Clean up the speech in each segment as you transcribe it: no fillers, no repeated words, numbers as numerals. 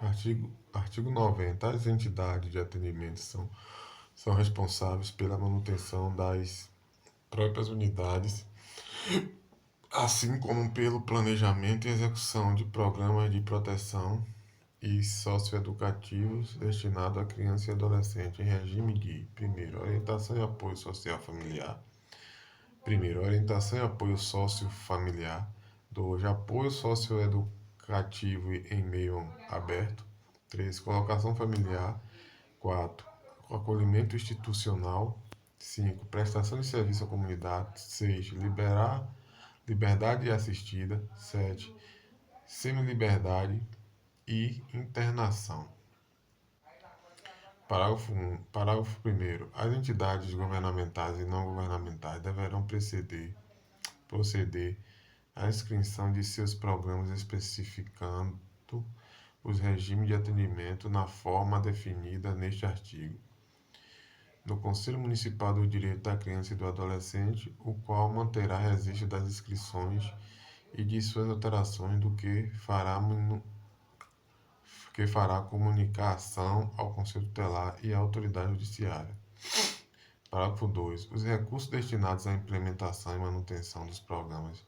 Artigo 90. As entidades de atendimento são responsáveis pela manutenção das próprias unidades, assim como pelo planejamento e execução de programas de proteção e socioeducativos destinados a criança e adolescente em regime de, primeiro, orientação e apoio social familiar. Primeiro, orientação e apoio sociofamiliar. 2, apoio socioeducativo em meio aberto. 3, colocação familiar. 4, acolhimento institucional. 5, prestação de serviço à comunidade. 6, liberdade assistida. 7, semi-liberdade e internação. Parágrafo 1. Parágrafo 1º. As entidades governamentais e não governamentais deverão proceder à inscrição de seus programas especificando os regimes de atendimento na forma definida neste artigo, no Conselho Municipal do Direito da Criança e do Adolescente, o qual manterá registro das inscrições e de suas alterações, do que fará comunicação ao Conselho Tutelar e à autoridade judiciária. Parágrafo 2. Os recursos destinados à implementação e manutenção dos programas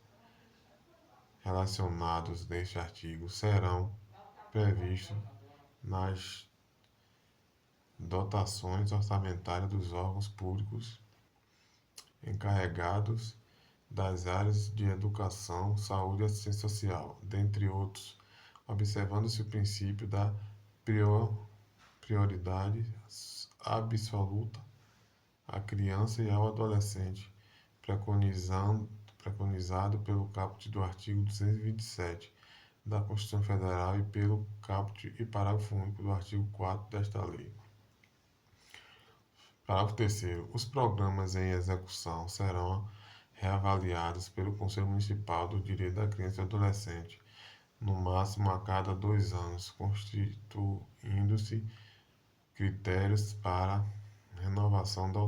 relacionados neste artigo serão previstos nas dotações orçamentárias dos órgãos públicos encarregados das áreas de educação, saúde e assistência social, dentre outros, observando-se o princípio da prioridade absoluta à criança e ao adolescente, preconizado pelo caput do artigo 227 da Constituição Federal e pelo caput e parágrafo único do artigo 4 desta lei. Parágrafo 3º. Os programas em execução serão reavaliados pelo Conselho Municipal do Direito da Criança e do Adolescente, no máximo a cada 2 anos, constituindo-se critérios para renovação da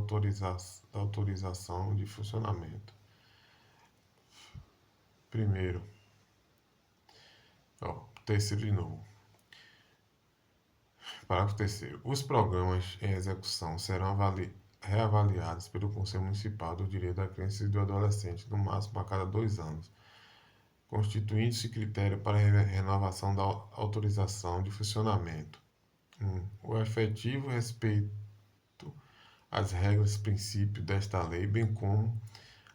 autorização de funcionamento. Terceiro de novo. Parágrafo 3º. Os programas em execução serão reavaliados pelo Conselho Municipal do Direito da Criança e do Adolescente, no máximo a cada 2 anos, constituindo-se critério para renovação da autorização de funcionamento. 1. O efetivo respeito às regras e princípios desta lei, bem como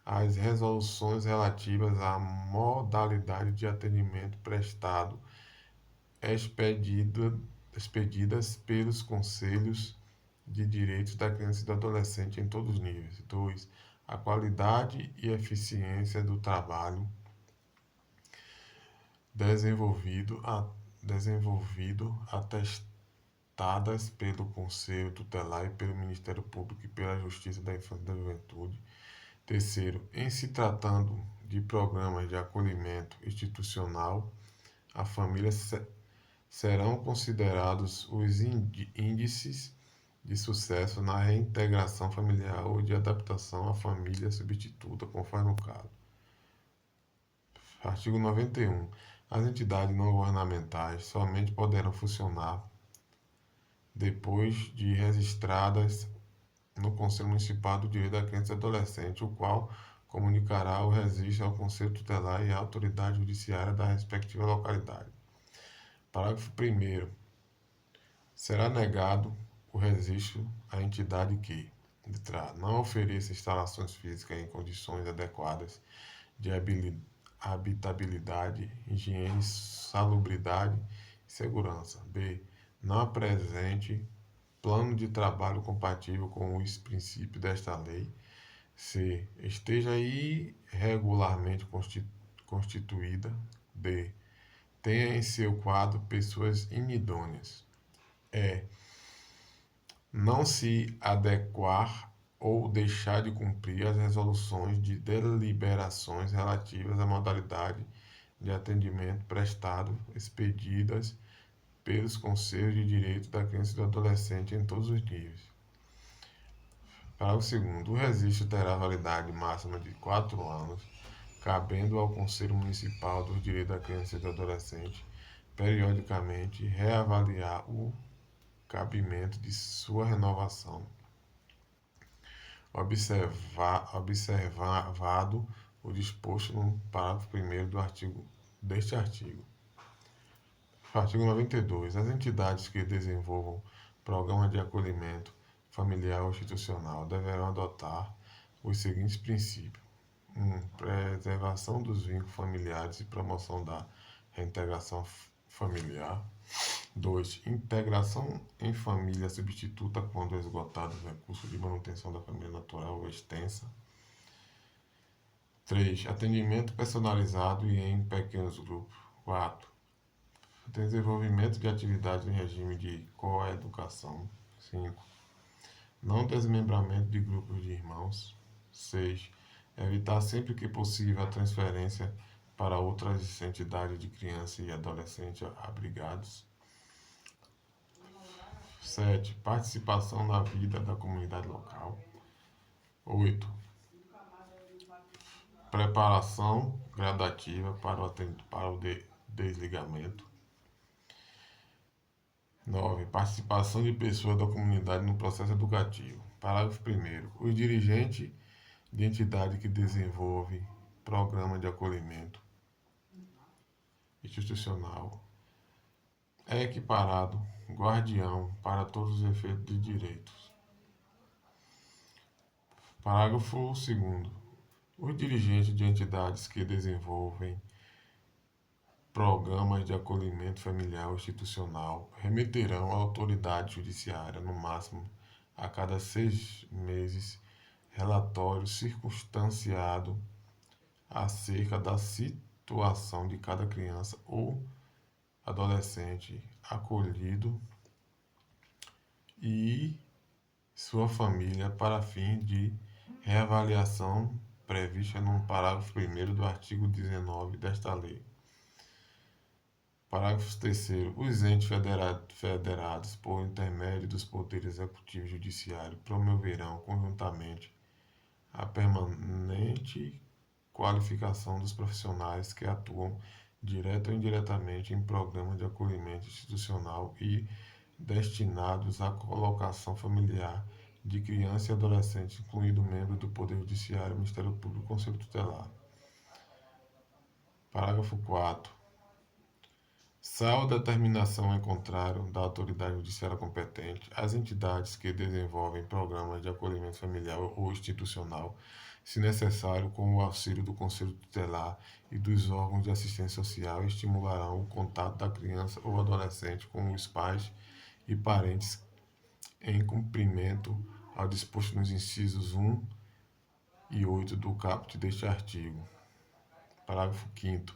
as resoluções relativas à modalidade de atendimento prestado, expedidas pelos Conselhos de Direitos da Criança e do Adolescente em todos os níveis. 2. A qualidade e eficiência do trabalho desenvolvido atestadas pelo Conselho Tutelar e pelo Ministério Público e pela Justiça da Infância e da Juventude. 3º, em se tratando de programas de acolhimento institucional, a família serão considerados os índices de sucesso na reintegração familiar ou de adaptação à família substituta, conforme o caso. Artigo 91. As entidades não governamentais somente poderão funcionar depois de registradas no Conselho Municipal do Direito da Criança e do Adolescente, o qual comunicará o registro ao Conselho Tutelar e à autoridade judiciária da respectiva localidade. Parágrafo 1º. Será negado o registro à entidade que, não ofereça instalações físicas em condições adequadas de habitabilidade, higiene, salubridade e segurança. B. Não apresente plano de trabalho compatível com os princípios desta lei. C. Esteja irregularmente constituída. D. Tenha em seu quadro pessoas inidôneas. E. Não se adequar ou deixar de cumprir as resoluções de deliberações relativas à modalidade de atendimento prestado, expedidas pelos Conselhos de Direito da Criança e do Adolescente em todos os níveis. Parágrafo 2º. O registro terá validade máxima de 4 anos, cabendo ao Conselho Municipal do Direito da Criança e do Adolescente periodicamente reavaliar o cabimento de sua renovação, observado o disposto no parágrafo 1º deste artigo. Artigo 92. As entidades que desenvolvam programa de acolhimento familiar ou institucional deverão adotar os seguintes princípios: 1. Preservação dos vínculos familiares e promoção da reintegração familiar. 2. Integração em família substituta quando esgotado os recursos de manutenção da família natural ou extensa. 3. Atendimento personalizado e em pequenos grupos. 4. Desenvolvimento de atividades em regime de coeducação. 5. Não desmembramento de grupos de irmãos. 6. Evitar sempre que possível a transferência para outras entidades de criança e adolescente abrigados. 7. Participação na vida da comunidade local. 8. Preparação gradativa para o desligamento. 9. Participação de pessoas da comunidade no processo educativo. Parágrafo 1º. O dirigente de entidade que desenvolve programa de acolhimento institucional é equiparado guardião para todos os efeitos de direitos. Parágrafo 2º. Os dirigentes de entidades que desenvolvem programas de acolhimento familiar ou institucional remeterão à autoridade judiciária, no máximo a cada 6 meses, relatório circunstanciado acerca da situação de cada criança ou adolescente acolhido e sua família para fim de reavaliação prevista no parágrafo 1º do artigo 19 desta lei. Parágrafo 3º. Os entes federados, por intermédio dos poderes executivo e judiciário, promoverão conjuntamente a permanente qualificação dos profissionais que atuam direta ou indiretamente em programas de acolhimento institucional e destinados à colocação familiar de criança e adolescente, incluindo membros do Poder Judiciário, Ministério Público e Conselho Tutelar. Parágrafo 4º. Salvo determinação em contrário da autoridade judiciária competente, as entidades que desenvolvem programas de acolhimento familiar ou institucional, se necessário, com o auxílio do Conselho Tutelar e dos órgãos de assistência social, estimularão o contato da criança ou adolescente com os pais e parentes em cumprimento ao disposto nos incisos 1 e 8 do caput deste artigo. Parágrafo 5º.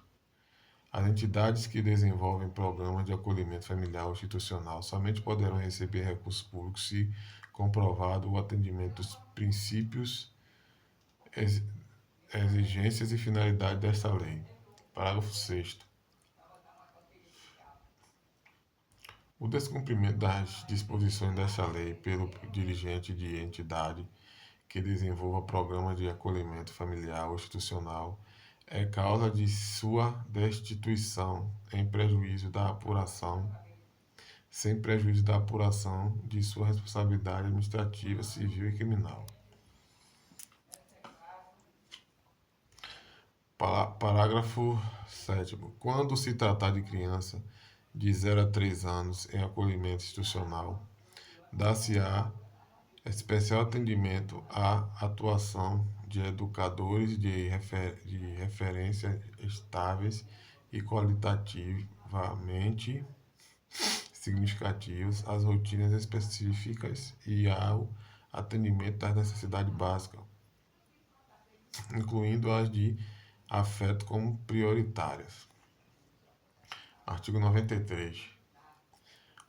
As entidades que desenvolvem programas de acolhimento familiar ou institucional somente poderão receber recursos públicos se comprovado o atendimento dos princípios, exigências e finalidades desta lei. Parágrafo 6º. O descumprimento das disposições desta lei pelo dirigente de entidade que desenvolva programa de acolhimento familiar ou institucional é causa de sua destituição sem prejuízo da apuração de sua responsabilidade administrativa, civil e criminal. Parágrafo 7º. Quando se tratar de criança de 0 a 3 anos em acolhimento institucional, dar-se-á especial atendimento à atuação de educadores de referência estáveis e qualitativamente significativos, às rotinas específicas e ao atendimento das necessidades básicas, incluindo as de afeto como prioritárias. Artigo 93.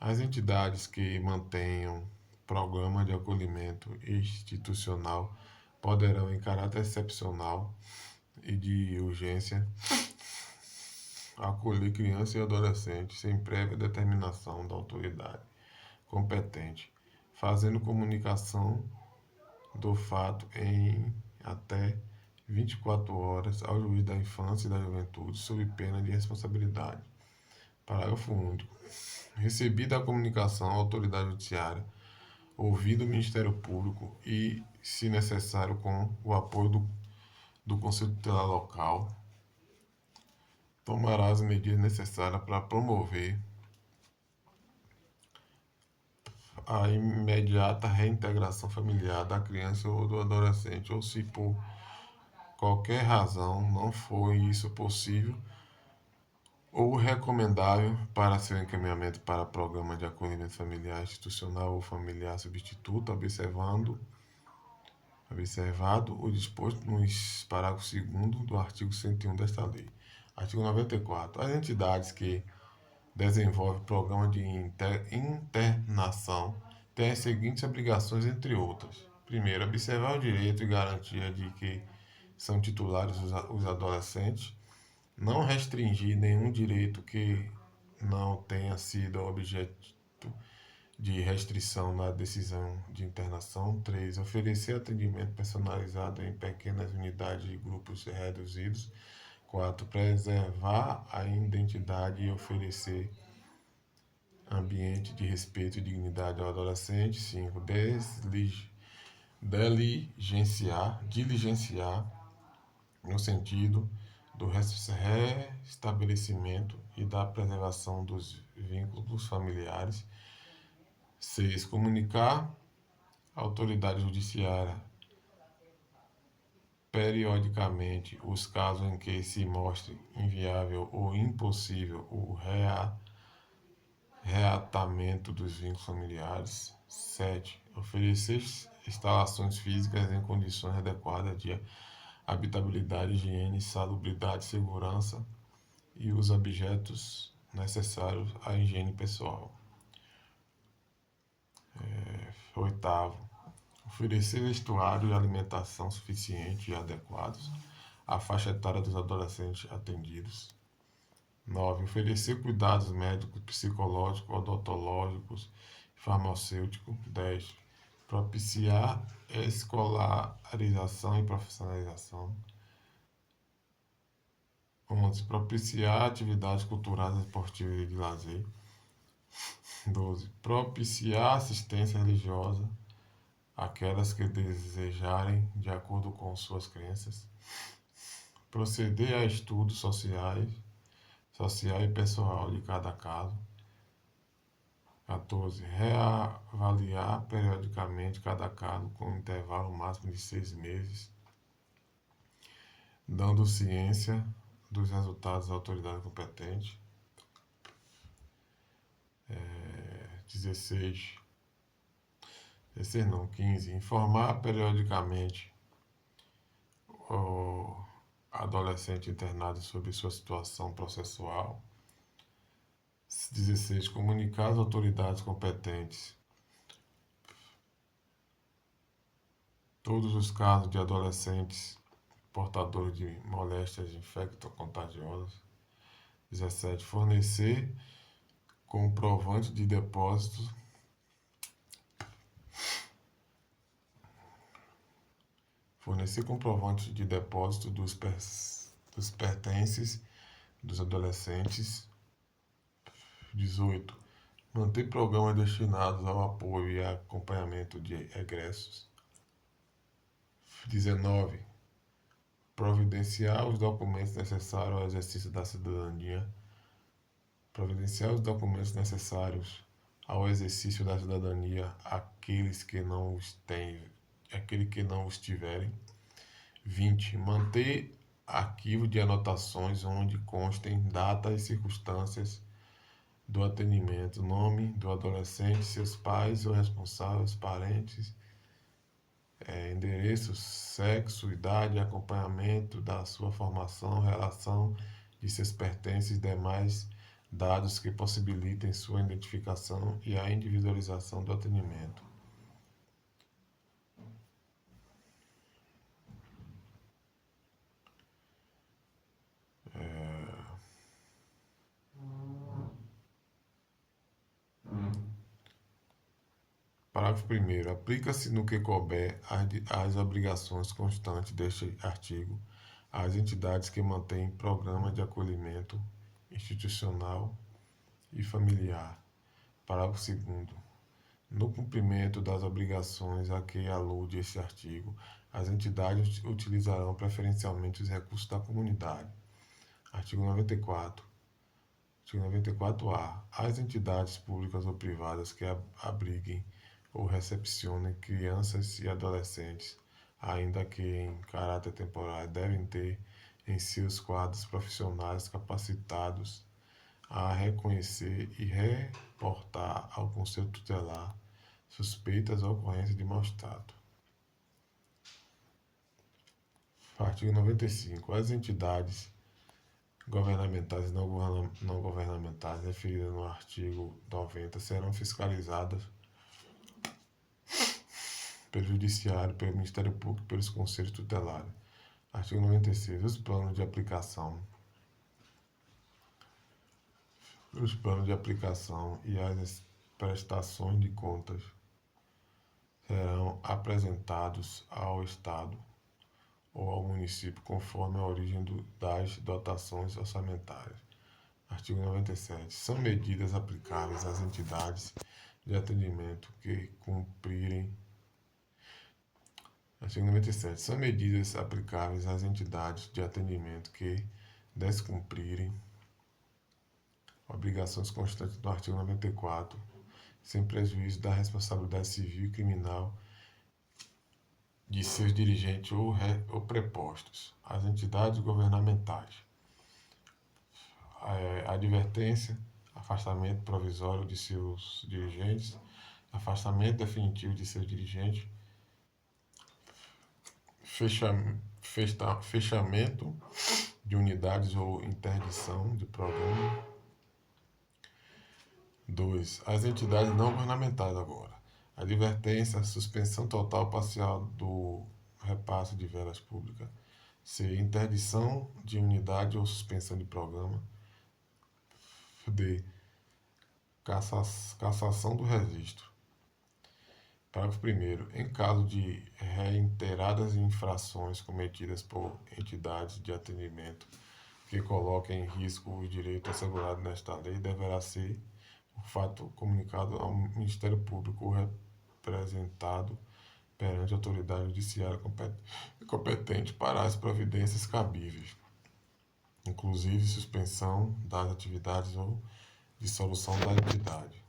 As entidades que mantenham programa de acolhimento institucional poderão, em caráter excepcional e de urgência, acolher crianças e adolescentes sem prévia determinação da autoridade competente, fazendo comunicação do fato em até 24 horas ao juiz da infância e da juventude, sob pena de responsabilidade. Parágrafo único. Recebida a comunicação à autoridade judiciária, ouvido o Ministério Público e, se necessário, com o apoio do Conselho Tutelar local, tomará as medidas necessárias para promover a imediata reintegração familiar da criança ou do adolescente, ou se por qualquer razão não for isso possível ou recomendável para seu encaminhamento para programa de acolhimento familiar institucional ou familiar substituto, observado o disposto no parágrafo 2º do artigo 101 desta lei. Artigo 94. As entidades que desenvolvem programa de internação têm as seguintes obrigações, entre outras. Primeiro, observar o direito e garantia de que são titulares os adolescentes, não restringir nenhum direito que não tenha sido objeto de restrição na decisão de internação. 3. Oferecer atendimento personalizado em pequenas unidades e grupos reduzidos. 4. Preservar a identidade e oferecer ambiente de respeito e dignidade ao adolescente. 5. Diligenciar no sentido do restabelecimento e da preservação dos vínculos familiares. 6. Comunicar à autoridade judiciária periodicamente os casos em que se mostre inviável ou impossível o reatamento dos vínculos familiares. 7. Oferecer instalações físicas em condições adequadas de habitabilidade, higiene, salubridade, segurança e os objetos necessários à higiene pessoal. 8. Oferecer vestuário e alimentação suficiente e adequados à faixa etária dos adolescentes atendidos. 9. Oferecer cuidados médicos, psicológicos, odontológicos e farmacêuticos. 10. Propiciar escolarização e profissionalização. 11. Propiciar atividades culturais, esportivas e de lazer. 12. Propiciar assistência religiosa àquelas que desejarem, de acordo com suas crenças. Proceder a estudos social e pessoal de cada caso. 14. Reavaliar periodicamente cada caso com um intervalo máximo de 6 meses, dando ciência dos resultados à autoridade competente. 15. Informar periodicamente o adolescente internado sobre sua situação processual. 16. Comunicar às autoridades competentes todos os casos de adolescentes portadores de moléstias infecto-contagiosas. 17. Fornecer comprovante de depósito dos pertences dos adolescentes. 18. Manter programas destinados ao apoio e acompanhamento de egressos. 19. Providenciar os documentos necessários ao exercício da cidadania. Providenciar os documentos necessários ao exercício da cidadania àqueles que não os tiverem. 20. Manter arquivo de anotações onde constem datas e circunstâncias do atendimento, nome do adolescente, seus pais ou responsáveis, parentes, endereço, sexo, idade, acompanhamento da sua formação, relação de seus pertences e demais dados que possibilitem sua identificação e a individualização do atendimento. Parágrafo 1º. Aplica-se no que couber as obrigações constantes deste artigo às entidades que mantêm programa de acolhimento institucional e familiar. Parágrafo 2º. No cumprimento das obrigações a que alude esse artigo, as entidades utilizarão preferencialmente os recursos da comunidade. Artigo 94. Artigo 94-A. As entidades públicas ou privadas que abriguem ou recepcionem crianças e adolescentes, ainda que em caráter temporário, devem ter em seus quadros profissionais capacitados a reconhecer e reportar ao Conselho Tutelar suspeitas ou ocorrências de maus-trato. Artigo 95. As entidades governamentais e não governamentais referidas no artigo 90 serão fiscalizadas pelo Judiciário, pelo Ministério Público e pelos Conselhos Tutelares. Artigo 96. Os planos de aplicação e as prestações de contas serão apresentados ao Estado ou ao município conforme a origem das dotações orçamentárias. Artigo 97. São medidas aplicáveis às entidades de atendimento que cumprirem. Artigo 97. São medidas aplicáveis às entidades de atendimento que descumprirem obrigações constantes do artigo 94, sem prejuízo da responsabilidade civil e criminal de seus dirigentes ou prepostos. As entidades governamentais. Advertência, afastamento provisório de seus dirigentes, afastamento definitivo de seus dirigentes, fechamento de unidades ou interdição de programa. 2. As entidades não governamentais agora. Advertência, suspensão total ou parcial do repasse de verbas públicas. C. Interdição de unidade ou suspensão de programa. D. Cassação do registro. Parágrafo 1º. Em caso de reiteradas infrações cometidas por entidades de atendimento que coloquem em risco o direito assegurado nesta lei, deverá ser o fato comunicado ao Ministério Público ou representado perante a autoridade judiciária competente para as providências cabíveis, inclusive suspensão das atividades ou dissolução da entidade.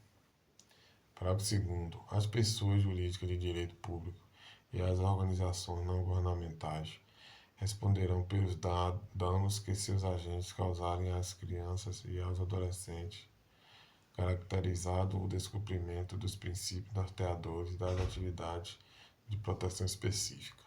Parágrafo 2º. As pessoas jurídicas de direito público e as organizações não governamentais responderão pelos danos que seus agentes causarem às crianças e aos adolescentes, caracterizado o descumprimento dos princípios norteadores das atividades de proteção específica.